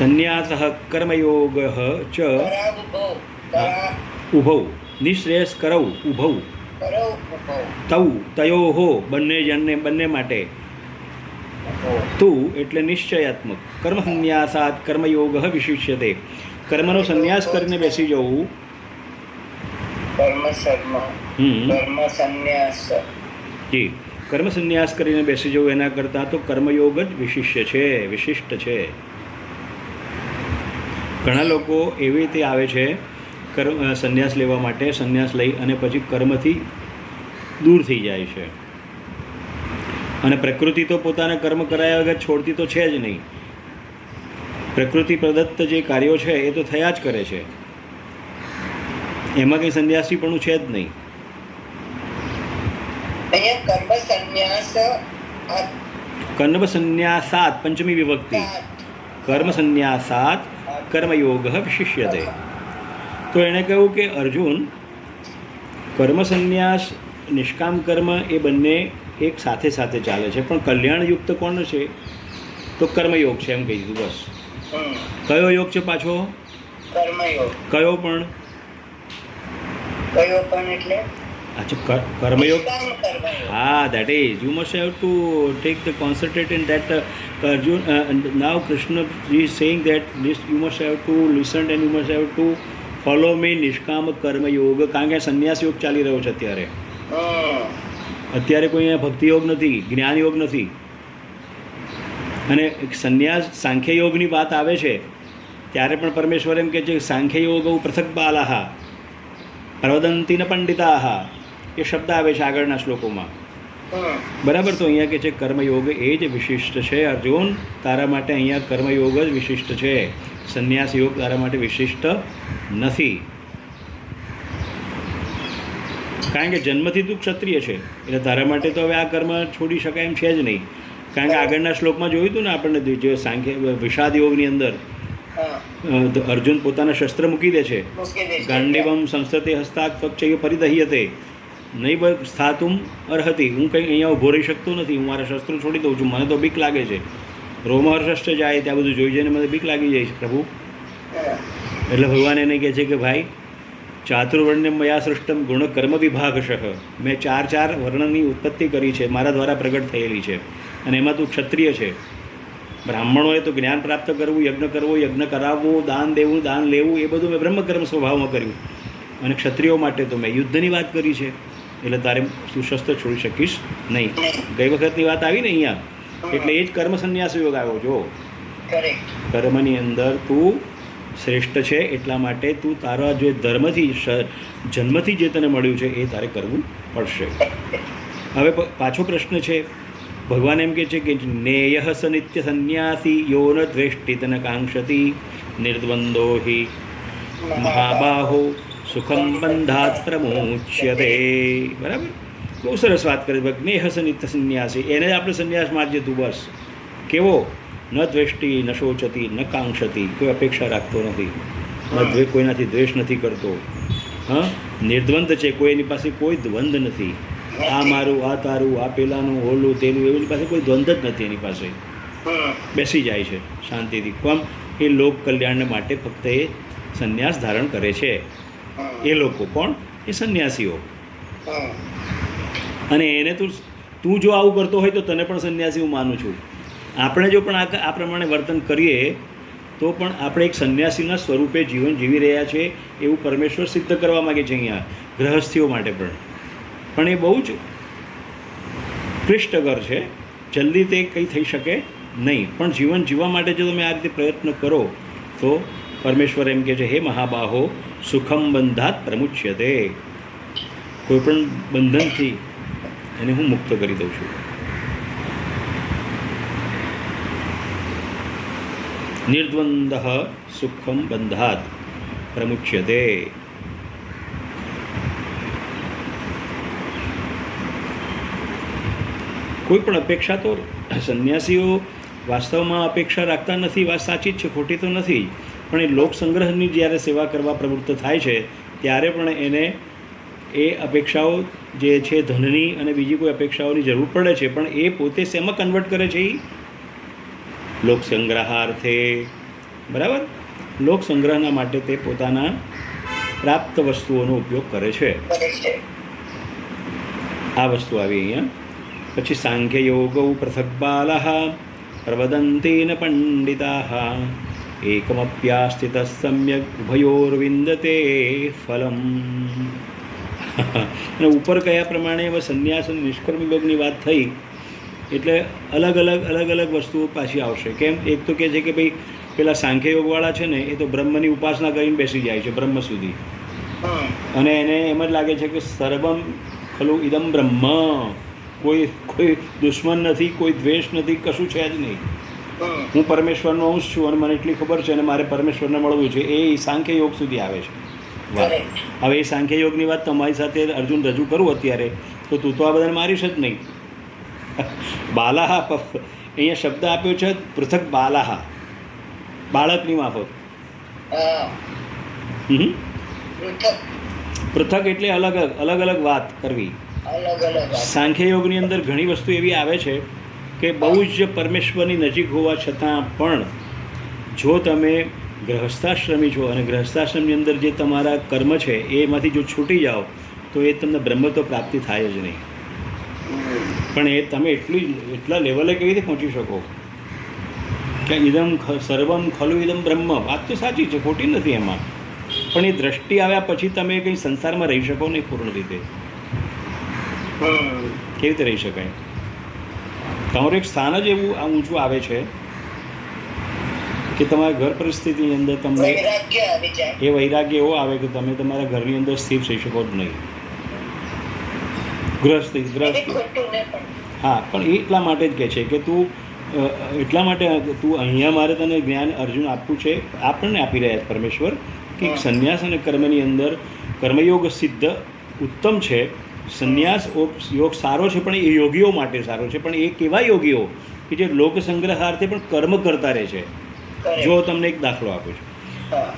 સંન્યાસઃ કર્મયોગઃ ચ ઉભૌ નિશ્રેયસ્કરૌ ઉભૌ તૌ તયોઃ બંને માટે તું એટલે નિશ્ચયાત્મક કર્મસન્યાસાત કર્મયોગ વિશિષ્યતે. કર્મનો સંન્યાસ કરીને બેસી જવું જી કર્મ સંન્યાસ કરીને બેસી જવું એના કરતાં તો કર્મયોગ જ વિશિષ્ય છે, વિશિષ્ટ છે. ઘણા લોકો એવી રીતે આવે છે સંન્યાસ લેવા માટે, સંન્યાસ લઈ અને પછી કર્મથી દૂર થઈ જાય છે. અને પ્રકૃતિ તો પોતાના કર્મ કરાયા વગર છોડતી તો છે જ નહીં. પ્રકૃતિ પ્રદત્ત જે કાર્યો છે એ તો થયા જ કરે છે, એમાં કંઈ સંન્યાસીપણું છે જ નહીં. કર્મ સંન્યાસાત પંચમી વિભક્તિ, કર્મ સંન્યાસાત કર્મયોગ વિશિષ્યતે. તો એણે કહ્યું કે અર્જુન, કર્મ સંન્યાસ નિષ્કામ કર્મ એ બંને એક સાથે સાથે ચાલે છે, પણ કલ્યાણયુક્ત કોણ છે? તો કર્મયોગ છે એમ કહી દીધું બસ. કયો યોગ છે પાછો? કર્મયોગ. કયો પણ? એટલે અચ્છા કર્મયોગ. હા, that is, you must have to take the concentrate in that. Arjun, now Krishna is saying that this you must have to listen and you must have to follow me. નિષ્કામ કર્મ યોગ, કારણ કે સંન્યાસ યોગ ચાલી રહ્યો છે અત્યારે. અત્યારે કોઈ અહીંયા ભક્તિ યોગ નથી, જ્ઞાન યોગ નથી. અને સંન્યાસ સાંખ્ય યોગની વાત આવે છે ત્યારે પણ પરમેશ્વર એમ કહે છે સાંખ્ય યોગ પૃથક બાલાહ પ્રવદંતી ન પંડિતાહ, એ શબ્દ આવે છે આગળના શ્લોકોમાં. બરાબર. તો અહીંયા કહે છે કર્મયોગ એ જ વિશિષ્ટ છે અર્જુન, તારા માટે અહીંયા કર્મયોગ જ વિશિષ્ટ છે, સંન્યાસ યોગ તારા માટે વિશિષ્ટ નથી. કારણ કે જન્મથી તું ક્ષત્રિય છે એટલે તારા માટે તો હવે આ કર્મ છોડી શકાય એમ છે જ નહીં. કારણ કે આગળના શ્લોકમાં જોયું હતું ને આપણને, જે સાંખ્ય વિષાદ યોગની અંદર અર્જુન પોતાના શસ્ત્ર મૂકી દે છે. ગાંડીવમ સંસ્કૃતે હસ્તાક પક્ષ પરિદહ્યતે નહીં સ્થાતુમ અર્હતિ, હું કંઈ અહીંયા ઊભો રહી શકતો નથી, હું મારા શસ્ત્રો છોડી દઉં છું, મને તો બીક લાગે છે. રોમહર્ષ જાય ત્યાં બધું જોઈ જઈને મને બીક લાગી જાય છે પ્રભુ. એટલે ભગવાન એને કહે છે કે ભાઈ, ચાતુર્વર્ણ્યમ મયા સૃષ્ટમ ગુણ કર્મ વિભાગશઃ, મેં ચાર વર્ણની ઉત્પત્તિ કરી છે, મારા દ્વારા પ્રગટ થયેલી છે. અને એમાં તું ક્ષત્રિય છે. બ્રાહ્મણોએ તો જ્ઞાન પ્રાપ્ત કરવું, યજ્ઞ કરવો, યજ્ઞ કરાવવું, દાન દેવું, દાન લેવું, એ બધું મેં બ્રહ્મકર્મ સ્વભાવમાં કર્યું. અને ક્ષત્રિયો માટે તો મેં યુદ્ધની વાત કરી છે, એટલે તારે તું શસ્ત્ર છોડી શકીશ નહીં. ગઈ વખતની વાત આવી ને અહીંયા, એટલે એ જ કર્મ સંન્યાસ યોગ આવ્યો. જો કર્મની અંદર તું શ્રેષ્ઠ છે એટલા માટે તું તારા જે ધર્મથી જન્મથી જે તને મળ્યું છે એ તારે કરવું પડશે. હવે પાછો પ્રશ્ન છે, ભગવાન એમ કહે છે કે નેયઃ સ નિત્ય સંન્યાસી યો ન દ્વેષ્ટિ તન કાંક્ષતિ નિર્દ્વંદો હિ મહાબાહો સુખમ બંધાત પ્રમોચ્યતે. બરાબર, બહુ સરસ વાત કરી. નેહ સ નિત્ય સંન્યાસી, એને જ આપણે સંન્યાસ મારજે તું બસ. કેવો? ન દ્વેષ્ટિ ન શોચતી ન કાંક્ષતી, કોઈ અપેક્ષા રાખતો નથી, કોઈનાથી દ્વેષ નથી કરતો. હા, નિર્દ્વંદ છે, કોઈ એની પાસે કોઈ દ્વંદ નથી. આ મારું, આ તારું, આ પેલાનું, ઓલું તેલું, એની પાસે કોઈ દ્વંદ જ નથી. એની પાસે બેસી જાય છે શાંતિથી. કોમ એ લોક કલ્યાણ માટે ફક્ત એ સંન્યાસ ધારણ કરે છે. એ લોકો કોણ? એ સંન્યાસીઓ. અને એને તું જો આવું કરતો હોય તો તને પણ સંન્યાસી હું માનું છું. આપણે જો પણ આ પ્રમાણે વર્તન કરીએ તો પણ આપણે એક સંન્યાસીના સ્વરૂપે જીવન જીવી રહ્યા છે એવું પરમેશ્વર સિદ્ધ કરવા માગે છે અહીંયા ગૃહસ્થીઓ માટે પણ એ બહુ જ ક્લિષ્ટકર છે. જલ્દી તે કંઈ થઈ શકે નહીં. પણ જીવન જીવવા માટે જો તમે આ રીતે પ્રયત્ન કરો તો પરમેશ્વર એમ કહે છે, હે મહાબાહો સુખમ બંધાત પ્રમુચ્યતે, કોઈ પણ બંધનથી એને હું મુક્ત કરી દઉં છું. નિર્દ્વંદ સુખમ બંધાત પ્રમુચ્યતે. કોઈ પણ અપેક્ષા તો સંન્યાસીઓ વાસ્તવમાં અપેક્ષા રાખતા નથી. વાત સાચી જ છે, ખોટી તો નથી. પણ એ લોકસંગ્રહની જ્યારે સેવા કરવા પ્રવૃત્ત થાય છે ત્યારે પણ એને એ અપેક્ષાઓ જે છે ધનની અને બીજી કોઈ અપેક્ષાઓની જરૂર પડે છે, પણ એ પોતે શેમાં કન્વર્ટ કરે છે? લોકસંગ્રહાર્થે બરાબર. લોક સંગ્રહના માટે તે પોતાના પ્રાપ્ત વસ્તુઓનો ઉપયોગ કરે છે. આ વસ્તુ આવી અહીંયા. પછી સાંખ્ય યોગૌ પૃથક બાલઃ પ્રવદંતી ન પંડિતાઃ એકમપ્યાસ્થિત સમ્યક ઉભયોર્વિંદતે ફલમ. અને ઉપર કયા પ્રમાણે હવે સંન્યાસ અને નિષ્કર્મ યોગની વાત થઈ એટલે અલગ અલગ વસ્તુઓ પાછી આવશે. કેમ? એક તો કહે છે કે ભાઈ પેલા સાંખ્ય યોગવાળા છે ને એ તો બ્રહ્મની ઉપાસના કરીને બેસી જાય છે બ્રહ્મ સુધી, અને એને એમ જ લાગે છે કે સર્વમ ખલું ઇદમ બ્રહ્મ, કોઈ દુશ્મન નથી, કોઈ દ્વેષ નથી, કશું છે જ નહીં. હું પરમેશ્વરનો અંશ છું અને મને એટલી ખબર છે અને મારે પરમેશ્વરને મળવું છે. એ સાંખ્ય યોગ સુધી આવે છે. હવે એ સાંખ્ય યોગની વાત તમારી સાથે અર્જુન રજૂ કરું અત્યારે તો તું તો આ બધાને મારીશ જ નહીં. બાલાહ અહીંયા શબ્દ આપ્યો છે પૃથક બાલાહ, બાળકની માફક. પૃથક એટલે અલગ વાત કરવી. સાંખ્ય યોગની અંદર ઘણી વસ્તુ એવી આવે છે કે બહુ જ પરમેશ્વરની નજીક હોવા છતાં પણ જો તમે ગૃહસ્થાશ્રમી છો અને ગૃહસ્થાશ્રમની અંદર જે તમારા કર્મ છે એમાંથી જો છૂટી જાઓ તો એ તમને બ્રહ્મ તો પ્રાપ્તિ થાય જ નહીં. પણ એ તમે એટલા લેવલે કેવી રીતે પહોંચી શકો કે ઇદમ સર્વમ ખલુ ઇદમ બ્રહ્મ. વાત તો સાચી છે, ખોટી નથી એમાં, પણ એ દ્રષ્ટિ આવ્યા પછી તમે કંઈ સંસારમાં રહી શકો નહીં પૂર્ણ રીતે. કેવી રીતે રહી શકાય? તમારું એક સ્થાન જ એવું ઊંચું આવે છે કે તમારા ઘર પરિસ્થિતિની અંદર તમને એ વૈરાગ્ય એવો આવે કે તમે તમારા ઘરની અંદર સ્થિર થઈ શકો જ નહીં. ગ્રસ્ત હા, પણ એટલા માટે જ કહે છે કે તું અહીંયા મારે તને જ્ઞાન અર્જુન આપવું છે, આપણને આપી રહ્યા પરમેશ્વર કે સંન્યાસ અને કર્મની અંદર કર્મયોગ સિદ્ધ ઉત્તમ છે. સંન્યાસ યોગ સારો છે પણ એ યોગીઓ માટે સારો છે, પણ એ કેવા યોગીઓ કે જે લોક સંગ્રહાર્થે પણ કર્મ કરતા રહે છે. જો તમને એક દાખલો આપું છું,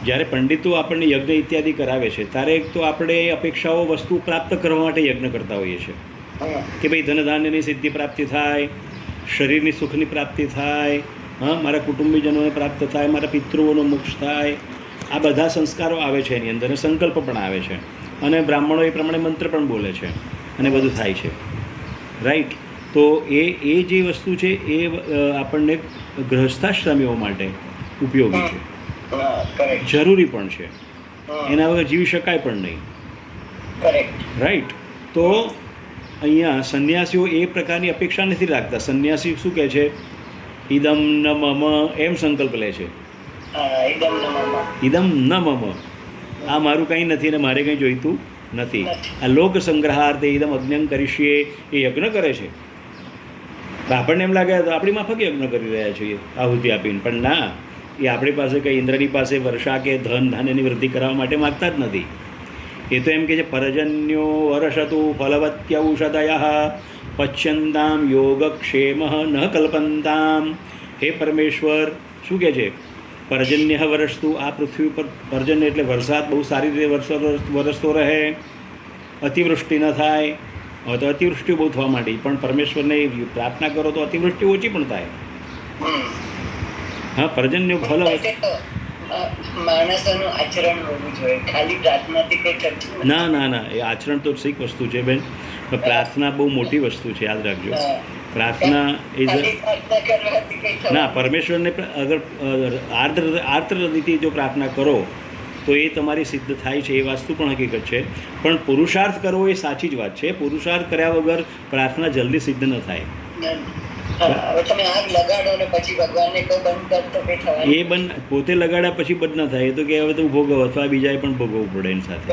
જ્યારે પંડિતો આપણને યજ્ઞ ઇત્યાદિ કરાવે છે ત્યારે એક તો આપણે અપેક્ષાઓ વસ્તુ પ્રાપ્ત કરવા માટે યજ્ઞ કરતા હોઈએ છીએ કે ભાઈ ધનધાન્યની સિદ્ધિ પ્રાપ્તિ થાય, શરીરની સુખની પ્રાપ્તિ થાય, મારા કુટુંબીજનોને પ્રાપ્ત થાય, મારા પિતૃઓનો મોક્ષ થાય. આ બધા સંસ્કારો આવે છે એની અંદર, અને સંકલ્પ પણ આવે છે, અને બ્રાહ્મણો એ પ્રમાણે મંત્ર પણ બોલે છે, અને બધું થાય છે. રાઈટ? તો એ જે વસ્તુ છે એ આપણને ગૃહસ્થાશ્રમીઓ માટે ઉપયોગી છે, જરૂરી પણ છે, એના વગર જીવી શકાય પણ નહીં. રાઈટ? તો અહીંયા સંન્યાસીઓ એ પ્રકારની અપેક્ષા નથી રાખતા. સંન્યાસી શું કહે છે? ઇદમ ન મમ, એમ સંકલ્પ લે છે. ઇદમ ન મમ, આ મારું કંઈ નથી અને મારે કંઈ જોઈતું નથી. આ લોક સંગ્રહાર્થે ઇદમ અજ્ઞં કરીશીએ એ યજ્ઞ કરે છે. આપણને એમ લાગે તો આપણી માફક યજ્ઞ કરી રહ્યા છીએ આહુતિ આપીને, પણ ના, એ આપણી પાસે કંઈ ઇન્દ્રની પાસે વર્ષા કે ધન ધાન્યની વૃદ્ધિ કરવા માટે માગતા જ નથી. એ તો એમ કહે છે પરજન્યો વર્ષતુ ફલવત્યૌષધયઃ પચ્યંતામ યોગક્ષેમ ન કલ્પંતામ. હે પરમેશ્વર, શું કહે છે? પર્જન્ય વરસતું, આ પૃથ્વી ઉપર પર્જન્ય એટલે વરસાદ બહુ સારી રીતે વરસતો રહે, અતિવૃષ્ટિ ન થાય. હવે તો અતિવૃષ્ટિ બહુ થવા માંડી, પણ પરમેશ્વરને પ્રાર્થના કરો તો અતિવૃષ્ટિ ઓછી પણ થાય. હા, પર્જન્ય ફલ. ના, એ આચરણ તો શીખ વસ્તુ છે બેન. પ્રાર્થના બહુ મોટી વસ્તુ છે, યાદ રાખજો. પ્રાર્થના ના, પરમેશ્વરને અગર આર્દ્ર હૃદયથી જો પ્રાર્થના કરો તો એ તમારી સિદ્ધ થાય છે, એ વસ્તુ પણ હકીકત છે. પણ પુરુષાર્થ કરવો એ સાચી જ વાત છે. પુરુષાર્થ કર્યા વગર પ્રાર્થના જલ્દી સિદ્ધ ન થાય. એ પોતે લગાડ્યા પછી બંધ ન થાય. એ તો કે હવે તું ભોગવ, અથવા બીજાએ પણ ભોગવવું પડે એની સાથે.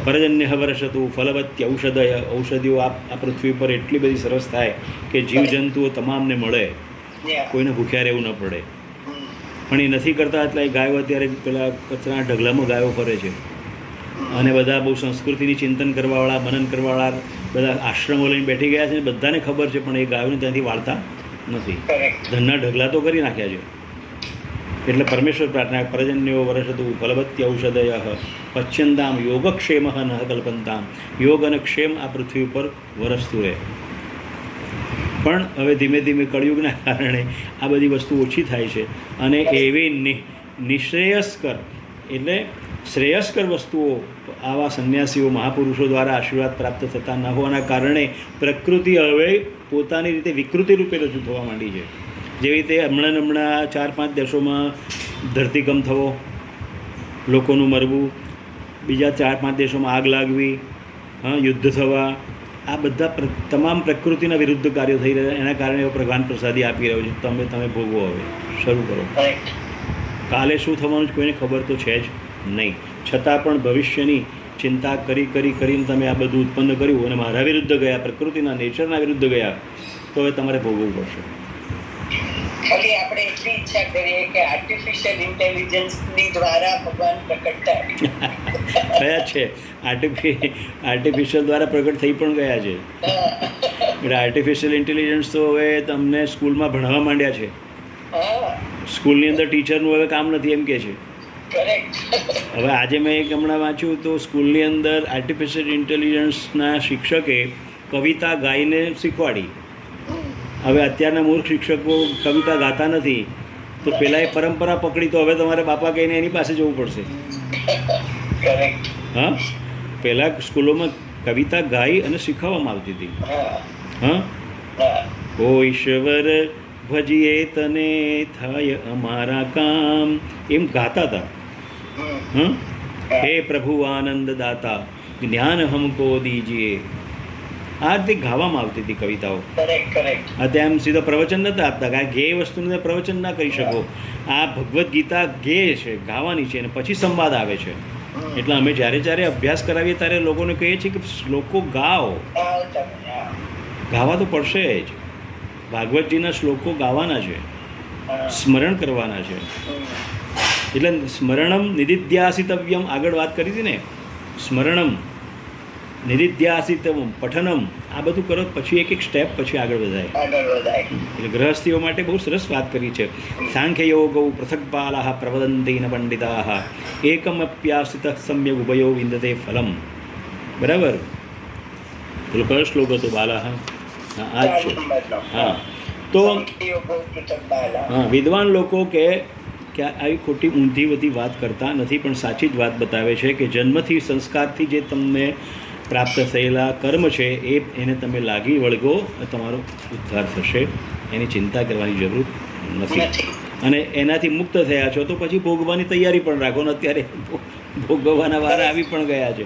પરજન્ય હવર્ષ હતું ફલવત્ય ઔષધિઓ આ પૃથ્વી પર એટલી બધી સરસ થાય કે જીવજંતુઓ તમામને મળે, કોઈને ભૂખ્યા રહેવું ન પડે. પણ એ નથી કરતા, એટલે ગાયો અત્યારે પેલા કચરાના ઢગલામાં ગાયો ફરે છે, અને બધા બહુ સંસ્કૃતિની ચિંતન કરવાવાળા, મનન કરવાવાળા બધા આશ્રમો લઈને બેઠી ગયા છે. બધાને ખબર છે, પણ એ ગાયોને ત્યાંથી વાળતા નથી. ધનના ઢગલા તો કરી નાખ્યા છે. એટલે પરમેશ્વર પ્રાર્થના પરજન્યો વર્ષતું ફલવત્ય ઔષધય પચ્યંતામ યોગક્ષેમ ન કલ્પંતામ. યોગ અને ક્ષેમ આ પૃથ્વી ઉપર વરસતું રહે. પણ હવે ધીમે ધીમે કળિયુગના કારણે આ બધી વસ્તુ ઓછી થાય છે અને એવી નિશ્રેયસ્કર એટલે શ્રેયસ્કર વસ્તુઓ આવા સંન્યાસીઓ મહાપુરુષો દ્વારા આશીર્વાદ પ્રાપ્ત થતા ન હોવાના કારણે પ્રકૃતિ હવે પોતાની રીતે વિકૃતિ રૂપે રજૂ થવા માંડી છે. જેવી રીતે હમણાં 4-5 દેશોમાં ધરતીકંપ થવો, લોકોનું મરવું, બીજા 4-5 દેશોમાં આગ લાગવી, યુદ્ધ થવા, આ બધા તમામ પ્રકૃતિના વિરુદ્ધ કાર્યો થઈ રહ્યા. એના કારણે ભગવાન પ્રસાદી આપી રહ્યો છે, તમે ભોગવો, હવે શરૂ કરો. કાલે શું થવાનું છે કોઈને ખબર તો છે જ નહીં, છતાં પણ ભવિષ્યની ચિંતા કરીને તમે આ બધું ઉત્પન્ન કર્યું અને મારા વિરુદ્ધ ગયા, પ્રકૃતિના નેચરના વિરુદ્ધ ગયા, તો હવે તમારે ભોગવવું પડશે. ખાલી આપણે એટલી ઈચ્છા કરીએ કે આર્ટિફિશિયલ ઇન્ટેલિજન્સની દ્વારા ભગવાન પ્રકટ થયા છે. આર્ટિફિશિયલ દ્વારા પ્રગટ થઈ પણ ગયા છે. એટલે આર્ટિફિશિયલ ઇન્ટેલિજન્સ તો હવે તમને સ્કૂલમાં ભણવા માંડ્યા છે. સ્કૂલની અંદર ટીચરનું હવે કામ નથી એમ કે છે. હવે આજે મેં એક હમણાં વાંચ્યું તો સ્કૂલની અંદર આર્ટિફિશિયલ ઇન્ટેલિજન્સના શિક્ષકે કવિતા ગાઈને શીખવાડી. હવે અત્યારના મૂર્ખ શિક્ષકો કવિતા ગાતા નથી, તો પેલા એ પરંપરા પકડી, તો હવે તમારે બાપા કહીને એની પાસે જવું પડશે. હા, પહેલાં સ્કૂલોમાં કવિતા ગાઈ અને શીખવવામાં આવતી હતી. ઓ ઈશ્વર ભજીએ તને થાય અમારા કામ, એમ ગાતા હતા. હે પ્રભુ આનંદ દાતા જ્ઞાન હમકો દીજીએ, આ રીતે ગાવામાં આવતી હતી કવિતાઓ. તેમ સીધો પ્રવચન નહોતા આપતા, કારણ કે એ વસ્તુને પ્રવચન ના કરી શકો. આ ભગવદ્ ગીતા ગેય છે, ગાવાની છે, અને પછી સંવાદ આવે છે. એટલે અમે જ્યારે અભ્યાસ કરાવીએ ત્યારે લોકોને કહીએ છીએ કે શ્લોકો ગાઓ, ગાવા તો પડશે જ. ભાગવતજીના શ્લોકો ગાવાના છે, સ્મરણ કરવાના છે. એટલે સ્મરણમ નિધિધ્યાસિતવ્યમ, આગળ વાત કરી હતી ને, સ્મરણમ નિધિધ્યાસિતમ પઠનમ, આ બધું કરો પછી એક સ્ટેપ પછી આગળ વધાય. એટલે ગૃહસ્થીઓ માટે બહુ સરસ વાત કરી છે. સાંખ્યયોગૌ પૃથક બાલા પ્રવદંતી ન પંડિતા એકમપ્યાસિત સમ્યક ઉભયો વિંદતે ફલમ. બરાબર, પેલો કયો શ્લોક હતો? બાલા. આ જ છે. હા, તો વિદ્વાન લોકો કે આવી ખોટી ઊંધી બધી વાત કરતા નથી, પણ સાચી જ વાત બતાવે છે કે જન્મથી સંસ્કારથી જે તમને પ્રાપ્ત થયેલા કર્મ છે એને તમે લાગી વળગો, તમારો ઉદ્ધાર થશે, એની ચિંતા કરવાની જરૂર નથી. અને એનાથી મુક્ત થયા છો તો પછી ભોગવાની તૈયારી પણ રાખો ને. અત્યારે ભોગવવાના વારા આવી પણ ગયા છે.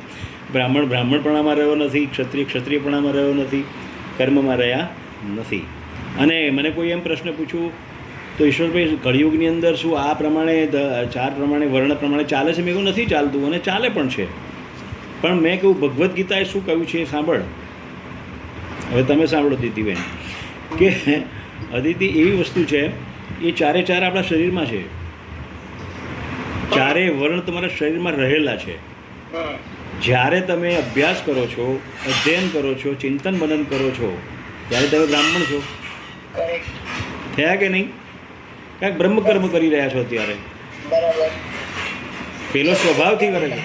બ્રાહ્મણપણામાં રહ્યો નથી, ક્ષત્રિયપણામાં રહ્યો નથી, કર્મમાં રહ્યા નથી. અને મને કોઈ એમ પ્રશ્ન પૂછ્યું તો ઈશ્વરભાઈ, કળિયુગની અંદર શું આ પ્રમાણે 4 પ્રમાણે વર્ણ પ્રમાણે ચાલે છે? મેં કહું નથી ચાલતું, અને ચાલે પણ છે. પણ મેં કહ્યું ભગવદ્ ગીતાએ શું કહ્યું છે એ સાંભળ. હવે તમે સાંભળો દીદીબેન, કે અદિતિ એવી વસ્તુ છે, એ 4 આપણા શરીરમાં છે. 4 વર્ણ તમારા શરીરમાં રહેલા છે. જ્યારે તમે અભ્યાસ કરો છો, અધ્યયન કરો છો, ચિંતન મનન કરો છો, ત્યારે તમે બ્રાહ્મણ છો થયા કે નહીં? કાંઈક બ્રહ્મકર્મ કરી રહ્યા છો અત્યારે. પેલો સ્વભાવથી કરે છે.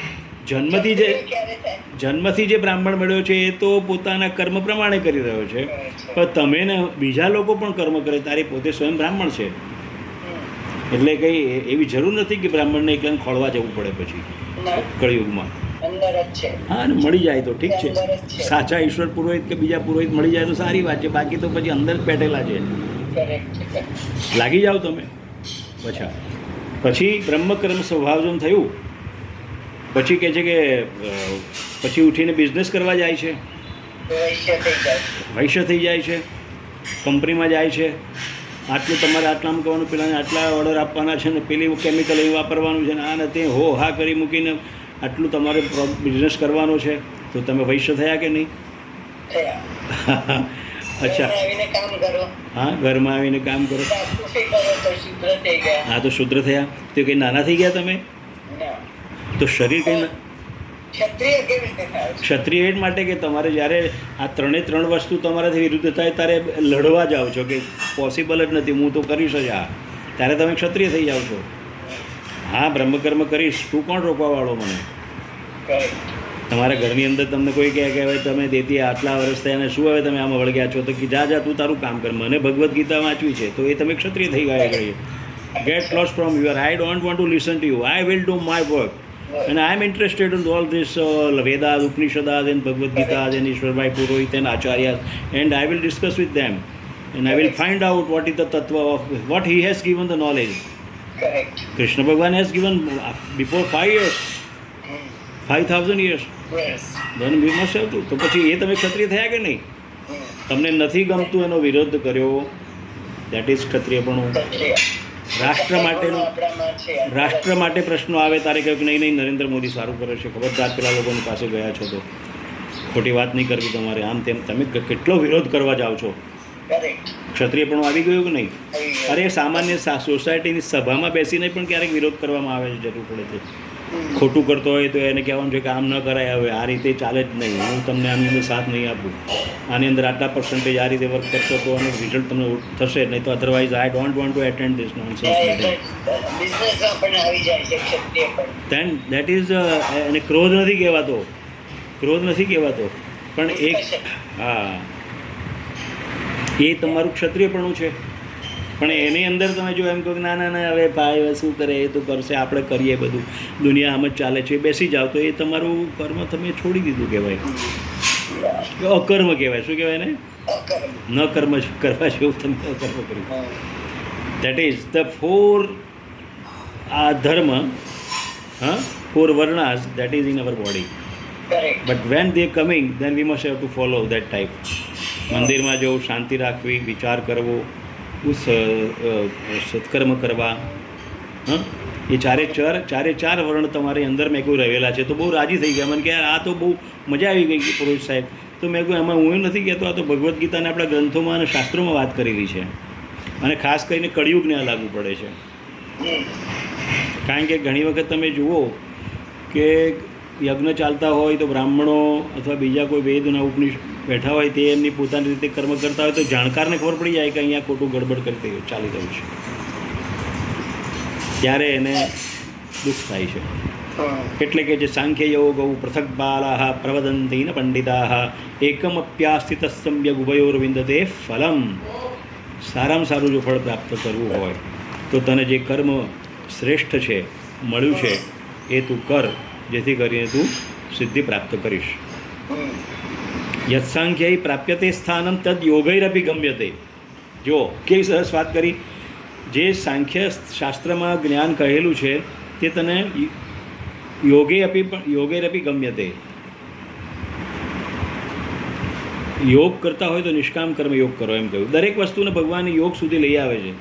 જન્મથી જે બ્રાહ્મણ મળ્યો છે એ તો પોતાના કર્મ પ્રમાણે કરી રહ્યો છે, પણ તમે ને બીજા લોકો પણ કર્મ કરે, તારી પોતે સ્વયં બ્રાહ્મણ છે. એટલે કંઈ એવી જરૂર નથી કે બ્રાહ્મણને એકલાને ખોળવા જવું પડે પછી કળિયુગમાં. હા, અને મળી જાય તો ઠીક છે. સાચા ઈશ્વર પુરોહિત કે બીજા પુરોહિત મળી જાય તો સારી વાત છે, બાકી તો પછી અંદર જ બેઠેલા છે. લાગી જાઓ તમે. પછી બ્રહ્મકર્મ સ્વભાવજન થયું, પછી કહે છે કે પછી ઉઠીને બિઝનેસ કરવા જાય છે, વૈશ્ય થઈ જાય છે, કંપનીમાં જાય છે. આટલું તમારે આટલામાં કરવાનું, પેલાને આટલા ઓર્ડર આપવાના છે ને પેલી કેમિકલ અહીં વાપરવાનું છે ને આ ને તે હો હા કરી મૂકીને આટલું તમારે બિઝનેસ કરવાનો છે, તો તમે વૈશ્ય થયા કે નહીં? અચ્છા, હા, ઘરમાં આવીને કામ કરો. હા, તો શુદ્ર થયા. તો કંઈ નાના થઈ ગયા તમે? તો શરીર કંઈ ક્ષત્રિય એટ માટે કે તમારે જ્યારે આ 3 વસ્તુ તમારાથી વિરુદ્ધ થાય ત્યારે લડવા જાઓ છો કે પોસિબલ જ નથી, હું તો કરીશ જ આ, ત્યારે તમે ક્ષત્રિય થઈ જાઓ છો. હા, બ્રહ્મકર્મ કરીશ, તું કોણ રોકવાવાળો મને? તમારા ઘરની અંદર તમને કોઈ કહે કે હવે તમે દેતી આટલા વર્ષ થયા અને શું હવે તમે આમાં વળગ્યા છો, તો કે જા જા તું તારું કામ કર, મને ભગવદ્ ગીતા વાંચવી છે, તો એ તમે ક્ષત્રિય થઈ ગયા કહીએ. Get lost from your, I don't want to listen to you, I will do my work and I am interested in all this Vedas, Upanishads and Bhagavad Gita and Ishwarbai Purohit and Acharyas, and I will discuss with them and I will find out what is the tattva of what he has given the knowledge. Correct. Krishna Bhagwan has given before 5 years, 5,000 years. Yes. Then we must have to. તો પછી એ તમે ક્ષત્રિય થયા કે નહીં? તમને નથી ગમતું એનો વિરોધ કર્યો, દેટ ઇઝ ક્ષત્રિયપણું. રાષ્ટ્ર માટે પ્રશ્નો આવે તારે કહ્યું કે નહીં નરેન્દ્ર મોદી સારું કરે છે, ખબરદાર પેલા લોકોની પાસે ગયા છો તો ખોટી વાત નહીં કરવી તમારે, આમ તેમ તમે કેટલો વિરોધ કરવા જાઓ છો. ક્ષત્રિયપણું આવી ગયું કે નહીં? અરે સામાન્ય સોસાયટીની સભામાં બેસીને પણ ક્યારેક વિરોધ કરવામાં આવે છે, જરૂર પડે છે. ખોટું કરતો હોય તો એને કહેવાનું છે કે આમ ન કરાય, હવે આ રીતે ચાલે જ નહીં, હું તમને આની અંદર સાથ નહીં આપું, આની અંદર આટલા પર્સન્ટેજ આ રીતે વર્ક કરશો તો આનું રિઝલ્ટ તમને થશે, નહીં તો otherwise I don't want to attend this nonsense meeting. Then that is એને ક્રોધ નથી કહેવાતો, ક્રોધ નથી કહેવાતો, પણ એક હા એ તમારું ક્ષત્રિયપણું છે. પણ એની અંદર તમે જો એમ કહો કે ના ના ના હવે ભાઈ હવે શું કરે, એ તો કરશે, આપણે કરીએ, બધું દુનિયા આમ જ ચાલે છે, બેસી જાઓ, તો એ તમારું કર્મ તમે છોડી દીધું કહેવાય, અકર્મ કહેવાય. શું કહેવાય ને? ન કર્મ કરવા જેવું તમે અકર્મ કર્યું. That is the for dharma, for વર્ણાસ, that is in our body, but when they coming then we must have to follow that type. મંદિરમાં જવું, શાંતિ રાખવી, વિચાર કરવો, સત્કર્મ કરવા, એ ચારે ચાર વર્ણ તમારી અંદર મેં કોઈ રહેલા છે. તો બહુ રાજી થઈ ગયા મને કે આ તો બહુ મજા આવી ગઈ પુરોહિત સાહેબ. તો મેં કહ્યું એમાં હું નથી કહેતો, આ તો ભગવદ્ ગીતાને આપણા ગ્રંથોમાં અને શાસ્ત્રોમાં વાત કરેલી છે, અને ખાસ કરીને કળિયુગને આ લાગુ પડે છે. કારણ કે ઘણી વખત તમે જુઓ કે યજ્ઞ ચાલતા હોય તો બ્રાહ્મણો અથવા બીજા કોઈ વેદના ઉપનિષદ બેઠા હોય તે એમની પોતાની રીતે કર્મ કરતા હોય તો જાણકારને ખબર પડી જાય કે અહીંયા ખોટું ગડબડ કરી ચાલી રહ્યું છે, ત્યારે એને દુઃખ થાય છે. એટલે કે જે સાંખ્ય યોગૌ પૃથક બાલાહ પ્રવદંતી ન પંડિતાહ એકમપ્યાસ્થિત સમ્યક ઉભયોર વિંદતે ફલમ. સારામાં સારું જો ફળ પ્રાપ્ત કરવું હોય તો તને જે કર્મ શ્રેષ્ઠ છે, મળ્યું છે, એ તું કર, જેથી કરીને તું સિદ્ધિ પ્રાપ્ત કરીશ. યત્સાંખ્યૈ પ્રાપ્યતે સ્થાનમ તદ યોગૈરપી ગમ્યતે. જો કેવી સરસ વાત કરી, જે સાંખ્ય શાસ્ત્રમાં જ્ઞાન કહેલું છે તે તને યોગૈરપી ગમ્યતે. યોગ કરતા હોય તો નિષ્કામ કર્મ યોગ કરો એમ કહ્યું. દરેક વસ્તુને ભગવાન યોગ સુધી લઈ આવે છે,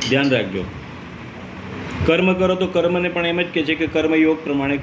ધ્યાન રાખજો. કર્મ કરો તો કર્મને પણ એમ જ કહે છે કે કર્મયોગ પ્રમાણે